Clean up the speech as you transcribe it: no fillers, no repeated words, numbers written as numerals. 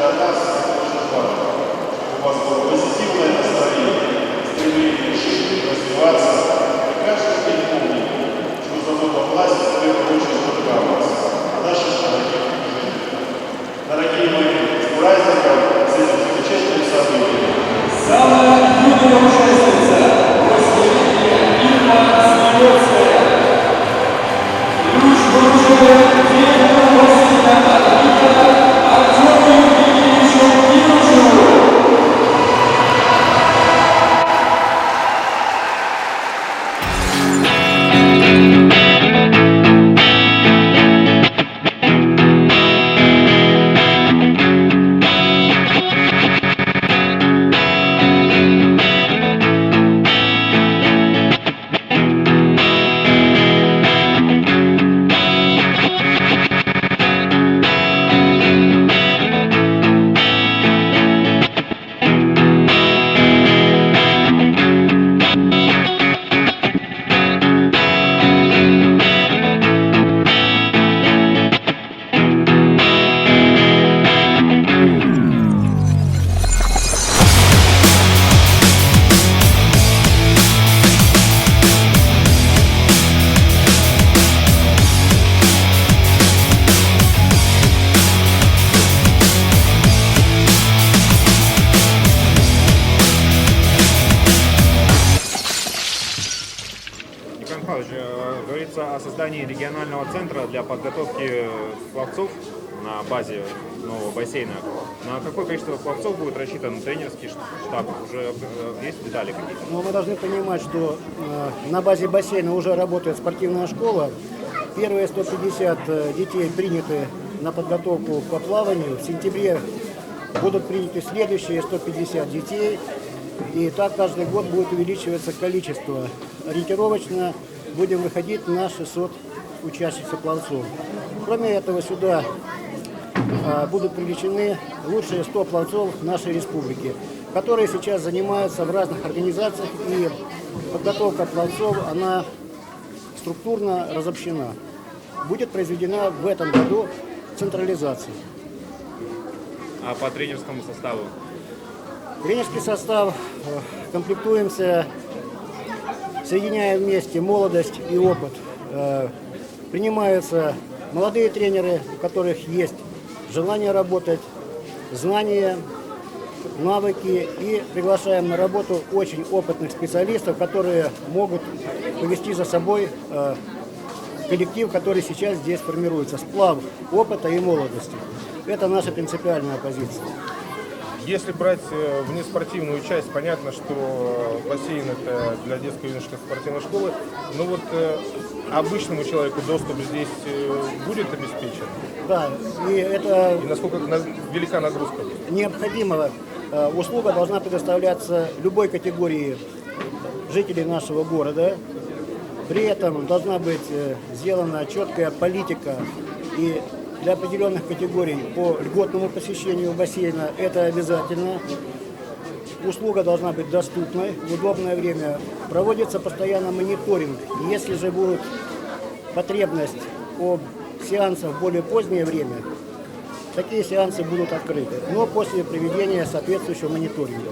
для нас это очень важно. У вас было позитивное настроение, стремление жить, развиваться. И каждый день помнить, что забота власти в первую очередь только о вас, о наших дорогих жителях. Дорогие мои, с праздником, с этим замечательным событием. Самая юная участница восьмилетняя Ирма Смелецкая. Ключ вручает директор бассейна «Отлика» Артему Евгеньевичу Киржеву. Николай Михайлович, говорится о создании регионального центра для подготовки пловцов на базе нового бассейна. На какое количество пловцов будет рассчитан тренерский штаб? Уже есть детали какие-то? Но мы должны понимать, что на базе бассейна уже работает спортивная школа. Первые 150 детей приняты на подготовку по плаванию. В сентябре будут приняты следующие 150 детей. И так каждый год будет увеличиваться количество. Ориентировочно будем выходить на 600 учащихся пловцов. Кроме этого, сюда будут привлечены лучшие 100 пловцов нашей республики, которые сейчас занимаются в разных организациях, и подготовка пловцов, она структурно разобщена. Будет произведена в этом году централизация. А по тренерскому составу? Тренерский состав комплектуемся, соединяя вместе молодость и опыт. Принимаются молодые тренеры, у которых есть желание работать, знания, навыки, и приглашаем на работу очень опытных специалистов, которые могут повести за собой коллектив, который сейчас здесь формируется. Сплав опыта и молодости. Это наша принципиальная позиция. Если брать внеспортивную часть, понятно, что бассейн это для детской и юношеской спортивной школы, но вот обычному человеку доступ здесь будет обеспечен? Да, и насколько велика нагрузка? Необходимо. Услуга должна предоставляться любой категории жителей нашего города. При этом должна быть сделана четкая политика, и для определенных категорий по льготному посещению бассейна это обязательно. Услуга должна быть доступной в удобное время. Проводится постоянно мониторинг. Если же будет потребность об сеансах в более позднее время, такие сеансы будут открыты, но после проведения соответствующего мониторинга.